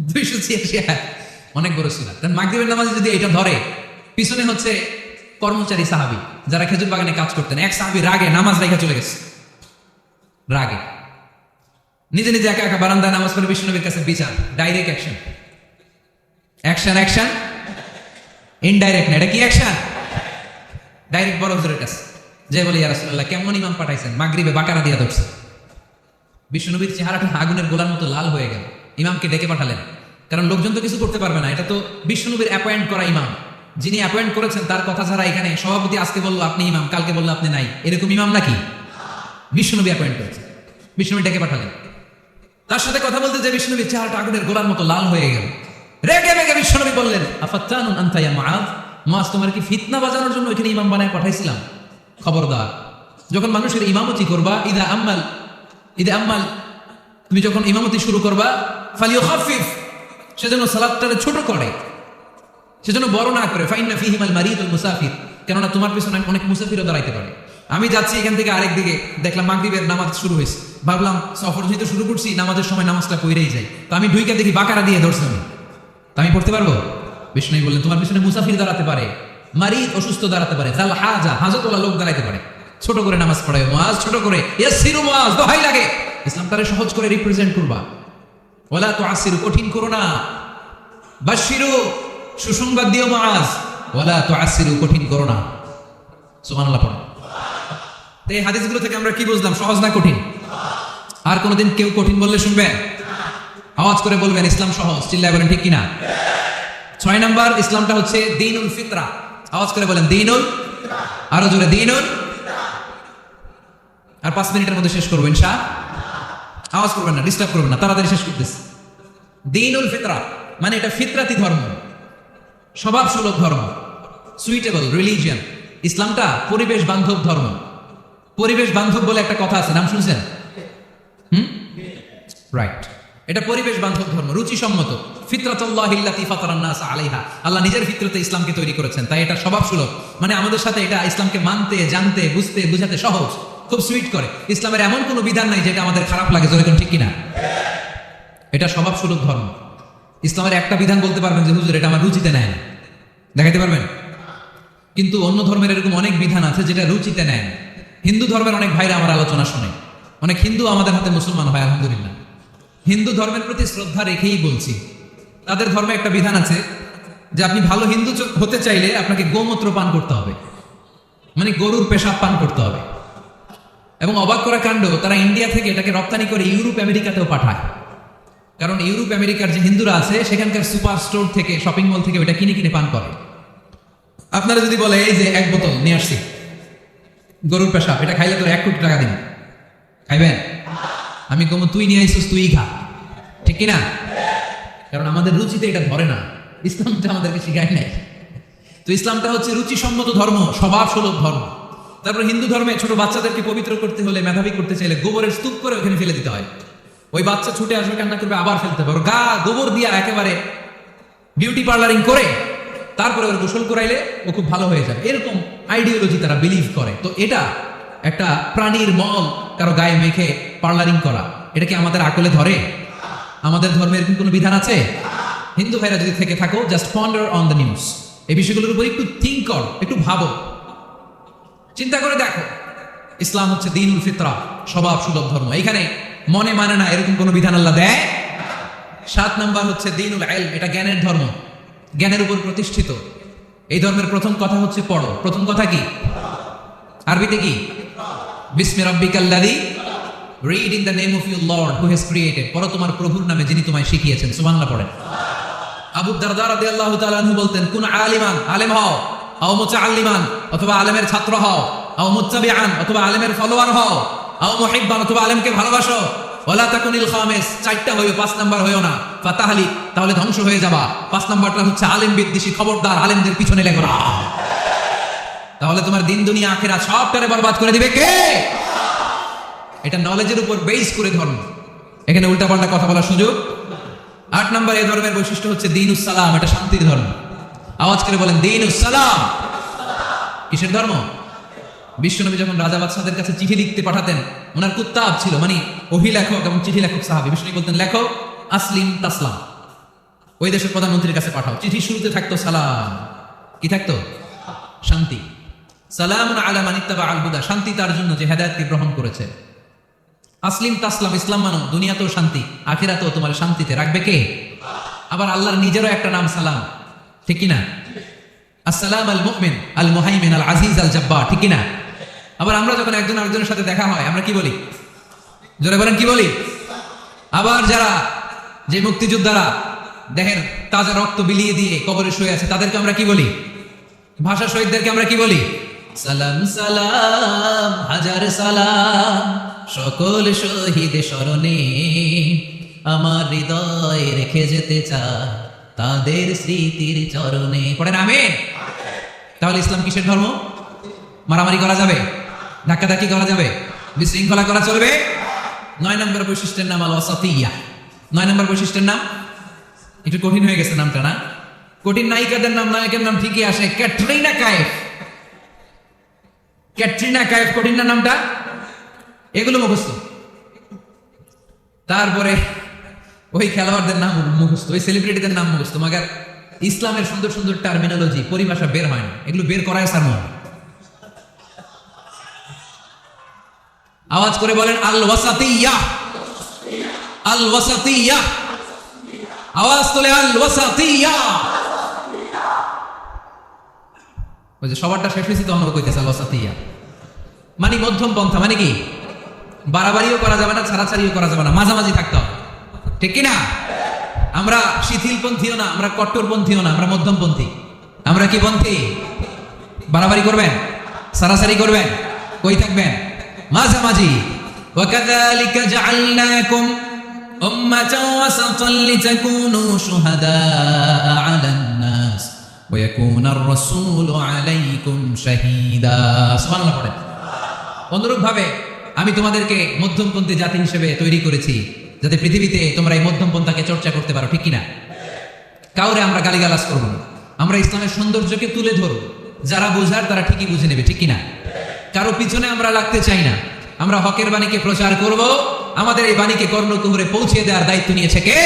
286 অনেক বড় সূরা। মাগরিবের নামাজে যদি এটা ধরে, পিছনে হচ্ছে কর্মচারী সাহাবী যারা খেজুর বাগানে কাজ করতেন, এক সাহাবী রাগে নামাজ রেখে চলে গেছে। রাগে নিজে নিজে একা একা বারান্দায় নামাজ পড়ে বিশ্বনবীর কাছে বিচার। Direct action, action action, indirect না, এটা কি অ্যাকশন? ডাইরেক্ট বড় হুজুরের কাছে যে বলে, ইয়া রাসূলুল্লাহ, কেমন ইমাম পাঠাইছেন, মাগরিবে বাকারা দিয়া ধরছে। বিশ্বনবীর চেহারাটা আগুনের গোলার মতো লাল হয়ে গেল। ইমামকে ডেকে পাঠালেন, কারণ লোকজন তো কিছু করতে পারবে না, এটা তো বিশ্বনবীর অ্যাপয়েন্ট করা ইমাম। যিনি অ্যাপয়েন্ট করেছেন তার কথা ছাড়া এখানে সভাপতি আজকে বললো আপনি ইমাম, কালকে বললো আপনি নাই, এরকম ইমাম নাকি? বিশ্বনবী অ্যাপয়েন্ট করেছেন। বিশ্বনবী ডেকে পাঠালেন, তার সাথে কথা বলতে যে বিশ্বনবীর চেহারাটা আগুনের গোলার মতো লাল হয়ে গেল। রেগে রেগে বিশ্বনবী বললেন, আফাত্তানুন আনতা ইয়া মুআয, মুআয, তোমার কি ফিতনা বাজানোর জন্য এখানে ইমাম বানায় পাঠাইছিলাম? খবরদার, যখন মানুষের ইমামতি করবা, ইদা আম্মাল, তুমি যখন ইমামতি শুরু করবা, ফালিয়ুখাফিফ, সেজন্য সালাতটারে ছোট করে, সেজন্য বড় না করে। ফাইন্না ফীহিমাল মারিদ ওয়াল মুসাফির, কেননা তোমার পিছনে অনেক মুসাফিরও দাঁড়াইতে পারে। আমি যাচ্ছি এখান থেকে আরেক দিকে, দেখলাম মাগরিবের নামাজ শুরু হয়েছে, ভাবলাম সফর যেহেতু শুরু করছি, নামাজের সময় নামাজটা পড়েই যাই, তো আমি ঢুইকা দেখি বাকারা দিয়ে ধরছে, তা আমি পড়তে পারবো? বিষ্ণু বললেন, তোমার পিছনে মুসাফির দাঁড়াতে পারে, মারিদ অসুস্থ দাঁড়াতে পারে, জাল হাজা হাজতওয়ালা লোক দাঁড়াইতে পারে। ছোট করে নামাজ পড়ায় মুআয, ছোট করে, ইয়াসসিরু মুআয, দোহাই লাগে, ইসলামটারে সহজ করে রিপ্রেজেন্ট করবা। ওয়ালা তুআসসিরু, কঠিন করো না। বাশশিরু, সুসংবাদ দিও মুআয, ওয়ালা তুআসসিরু, কঠিন করো না। সুবহানাল্লাহ পড়ো। তো এই হাদিসগুলো থেকে আমরা কি বুঝলাম? সহজ না কঠিন? আর কোনোদিন কেউ কঠিন বললে শুনবেন? আওয়াজ করে বলবেন ইসলাম সহজ, চিল্লায় বলেন ঠিক কিনা? 6 নাম্বার, ইসলামটা হচ্ছে দীনুল ফিতরা। আওয়াজ করে বলেন দীনুল, আরো জোরে দীনুল। আর 5 মিনিটের মধ্যে শেষ করবো ইনশাআল্লাহ। আওয়াজ করবেন না, ডিস্টার্ব করবেন না, তাড়াতাড়ি শেষ করতেছি। দীনুল ফিতরা মানে এটা ফিতরাতি ধর্ম, স্বভাব সুলভ ধর্ম, সুইটেবল রিলিজিয়ন। ইসলামটা পরিবেশ বান্ধব ধর্ম। পরিবেশ বান্ধব বলে একটা কথা আছে, নাম শুনছেন? রাইট, এটা পরিবেশ বান্ধব ধর্ম, রুচিসম্মত। ফিতরাতুল্লাহিল্লাতী ফাতারান নাস আলাইহা, আল্লাহ নিজের ফিতরতে ইসলামকে তৈরি করেছেন, তাই এটা স্বভাব সুলভ। মানে আমাদের সাথে এটা ইসলামকে মানতে, জানতে, বুঝতে, বুঝাতে সহজ, খুব সুইট করে। ইসলামের এমন কোনো বিধান নাই যেটা আমাদের খারাপ লাগে, যেরকম ঠিক কিনা? এটা স্বভাব সুলভ ধর্ম। ইসলামের একটা বিধান বলতে পারবেন যে হুজুর এটা আমার রুচিতে নেয় না, দেখাইতে পারবেন? কিন্তু অন্য ধর্মের এরকম অনেক বিধান আছে যেটা রুচিতে নেয় না। হিন্দু ধর্মের অনেক ভাইরা আমার আলোচনা শুনে, অনেক হিন্দু আমাদের হাতে মুসলমান হয় আলহামদুলিল্লাহ। হিন্দু ধর্মের প্রতি শ্রদ্ধা রেখেই বলছি, তাদের ধর্মে একটা বিধান আছে যে আপনি ভালো হিন্দু হতে চাইলে আপনাকে গোমূত্র পান করতে হবে, মানে গরুর পেশাব পান করতে হবে। এবং অবাক করা কাণ্ড, তারা ইন্ডিয়া থেকে এটাকে রপ্তানি করে ইউরোপ আমেরিকাতেও পাঠায়। কারণ ইউরোপ আমেরিকার যে হিন্দুরা আছে সেখানকার সুপার স্টোর থেকে, শপিং মল থেকে ওটা কিনে কিনে পান করে। আপনারা যদি বলে এই যে 1 বোতল নিয়ে আসছি গরুর পেশাব, এটা খাইলে তোর 1 কোটি টাকা দিন, খাইবেন? আমি কমু তুই নিয়ে আইছিস, তুই খা, ঠিক কিনা? কারণ আমাদের রুচিতে এটা ধরে না, ইসলামটা আমাদেরকে শিখায় নাই। তো ইসলামটা হচ্ছে রুচিসম্মত ধর্ম, স্বভাব সুলভ ধর্ম। তারপর হিন্দু ধর্মে ছোট বাচ্চাদেরকে পবিত্র করতে হলে, মেধাবী করতে চাইলে গোবরের স্তূপ করে ওখানে ফেলে দিতে হয়। ওই বাচ্চা ছুটে আসবে, কান্না করবে, আবার ফেলতে হবে। গা গোবর দিয়া একেবারে বিউটি পার্লারিং করে তারপরে ওর গোসল করাইলে ও খুব ভালো হয়ে যাবে, এরকম আইডিওলজি তারা বিলিভ করে। তো এটা একটা প্রাণীর মল কারো গায়ে মেখে পার্লারিং করা, এটা কি আমাদের আকলে ধরে? আমাদের ধর্মের এরকম কোনো বিধান আছে? হিন্দু ভাইরা যদি থেকে থাকো, just ponder on the news, এই বিষয়গুলোর উপর একটু থিঙ্ক করো, একটু ভাবো, চিন্তা করে দেখো। ইসলাম হচ্ছে দীনুল ফিতরা, স্বভাব সুলভ ধর্ম। এখানে মনে মানে না এরকম কোনো বিধান আল্লাহ দেয়। 7 নাম্বার হচ্ছে দীনুল ইলম, এটা জ্ঞানের ধর্ম, জ্ঞানের উপর প্রতিষ্ঠিত। এই ধর্মের প্রথম কথা হচ্ছে পড়ো। প্রথম কথা কি? আরবিতে কি? বিসমি রাব্বিকাল্লাযী, read in the name of your Lord who has created, পড়ো তোমার প্রভুর নামে যিনি তোমায় শিখিয়েছেন। সুবহানাল্লাহ পড়েন। আবু দারদা রাদিয়াল্লাহু তাআলা আনহু বলতেন, কুন আলিমান, আলেম হও, আও মুতাআল্লিমান, অথবা আলেমের ছাত্র হও, আও মুত্তাবিআন, অথবা আলেমের ফলোয়ার হও, আও মুহিব্বান, অথবা আলেমকে ভালোবাসো, ওয়ালা তাকুনিল খামিস, 4টা হইও, 5 নাম্বার হইও না, ফাতাহলি, তাহলে ধ্বংস হয়ে যাবা। 5 নাম্বারটা হচ্ছে আলেম বিদ্বেষী, খবরদার আলেমদের পিছনে লেগো না, তাহলে তোমার দিন দুনিয়া আখিরাত সবটারে বরবাদ করে দিবে কে? এটা নলেজের উপর বেস করে ধর্ম, এখানে উল্টাপাল্টা কথা বলার সুযোগ। 8 নাম্বার এই ধর্মের বৈশিষ্ট্য হচ্ছে দীনুস সালাম, এটা শান্তির ধর্ম। আওয়াজ করে বলেন দীনুস সালাম। কিসের ধর্ম? বিশ্বনবী যখন রাজা বাদশাদের কাছে চিঠি লিখতে পাঠাতেন, ওনার কুত্তাব ছিল, মানে ওহী লেখক এবং চিঠি লেখক সাহাবী। বিশ্বনবী বলতেন, লেখো আসলিম তাসলাম, ওই দেশের প্রধানমন্ত্রীর কাছে পাঠাও। চিঠি শুরুতে থাকতো সালাম, কি থাকতো? শান্তি। সালামুন আলা মান ইত্তাবা আল হুদা, শান্তি তার জন্য যে হেদায়েতকে গ্রহণ করেছে। আসলিম তাসলাম, ইসলাম মানো, দুনিয়াতেও শান্তি, আখিরাতেও তোমার শান্তিতে রাখবে কে? আবার আল্লাহর নিজেরও একটা নাম সালাম, ঠিক কি না? আসসালাম আল মুমিন আল মুহাইমিন আল আজিজ আল জাব্বার, ঠিক কি না? আবার আমরা যখন একজন আরেকজনের সাথে দেখা হয় আমরা কি বলি? জোরে বলেন কি বলি? আবার যারা যে মুক্তিযোদ্ধারা দেহের তাজা রক্ত বিলিয়ে দিয়ে কবরে শুয়ে আছে তাদেরকে আমরা কি বলি? ভাষা শহীদদেরকে আমরা কি বলি? সালাম সালাম হাজার সালাম সকল শহীদ স্মরণে, আমার হৃদয় রেখে যেতে চায় তাদের স্মৃতির চরণে। পড়েন আমিন। তাহলে ইসলাম কিসের ধর্ম? মারামারি করা যাবে? ধাক্কাধাক্কি করা যাবে? বিশৃঙ্খলা করা চলবে? 9 নম্বর বৈশিষ্ট্যের নাম আল ওয়াসাতিয়্যাহ। 9 নম্বর বৈশিষ্ট্যের নাম একটু কঠিন হয়ে গেছে নামটা, না? কঠিন নায়িকাদের নাম, নায়কের নাম ঠিকই আসে। ক্যাটরিনা কাইফ, ক্যাটরিনা কাইফ কঠিন না নামটা? এগুলো মুখস্থ। তারপরে ওই খেলোয়াড়দের নাম মুখস্থ, ওই সেলিব্রিটিদের নাম মুখস্থ, মাগার ইসলামের সুন্দর সুন্দর টার্মিনোলজি পরিভাষা বের হয় না। এগুলো বের করায় সারমন। আওয়াজ করে বলেন আল ওয়াসাতিয়্যাহ, আল ওয়াসাতিয়্যাহ। আওয়াজ তোলে আল ওয়াসাতিয়্যাহ। ওই যে সবারটা শেষ হয়েছে তখন কইতেছে আল ওয়াসাতিয়্যাহ মানে মধ্যম পন্থা। মানে কি? বাড়াবাড়িও করা যাবে না, ছাড়াছাড়িও করা যাবে না, মাঝামাঝি থাকতে হবে, ঠিক কিনা? আমরা শিথিলপন্থীও না, আমরা কট্টরপন্থীও না, আমরা মধ্যমপন্থী। আমরা কি পন্থী? বাড়াবাড়ি করবেন, ছাড়াছাড়ি করবেন, কই থাকবেন? মাঝামাঝি। ওয়াকাযালিকা জাআলনাকুম উম্মাতান ওয়াসাতান লিতাকুনু শুহাদাআ আলান নাস ওয়া ইয়াকুনার রাসূলু আলাইকুম শাহীদা। সুবহানাল্লাহ পড়েন। অনুরূপ ভাবে আমি তোমাদেরকে মধ্যমপন্থী জাতি হিসেবে তৈরি করেছি যাতে পৃথিবীতে তোমরা এই মধ্যমপন্থাকে চর্চা করতে পারো, ঠিক কিনা? কাউরে আমরা গালিগালাজ করব না, আমরা ইসলামের সৌন্দর্যকে তুলে ধরব। যারা বোঝার তারা ঠিকই বুঝে নেবে, ঠিক কিনা? কারো পিছনে আমরা লাগতে চাই না, আমরা হকের বাণীকে প্রচার করব। আমাদের এই বাণীকে কর্ণকুহরে পৌঁছে দেওয়ার দায়িত্ব নিয়েছে কে?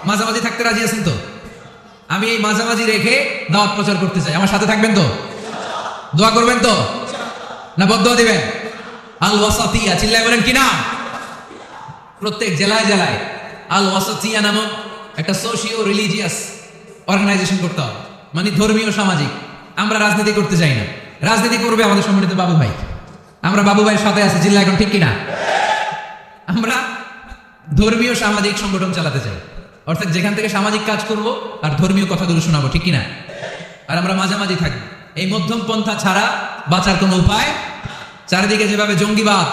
মাঝামাঝি থাকতে রাজি আছেন তো? আমি এই মাঝামাঝি রেখে দাওয়াত প্রচার করতে চাই। আমার সাথে থাকবেন তো? দোয়া করবেন তো? না বদদোয়া দিবেন? আল ওয়াসাতিয়্যাহ চিল্লায় বলেন কি না? প্রত্যেক জেলায় জেলায় আল ওয়াসাতিয়্যাহ নামক একটা সোশিও রিলিজিয়াস অর্গানাইজেশন করতে হবে, মানে ধর্মীয় সামাজিক। আমরা রাজনীতি করতে চাই না, রাজনীতি করবে আমাদের সম্মানিত বাবু ভাই। আমরা বাবু ভাইয়ের সাথে আছি, চিল্লায় এখন ঠিক কিনা? আমরা ধর্মীয় সামাজিক সংগঠন চালাতে চাই, অর্থাৎ যেখান থেকে সামাজিক কাজ করব আর ধর্মীয় কথাগুলো শোনাবো, ঠিক কিনা? আর আমরা মাঝামাঝি থাকবো। এই মধ্যম পন্থা ছাড়া বাঁচার কোনো উপায়? চারিদিকে যেভাবে জঙ্গিবাদ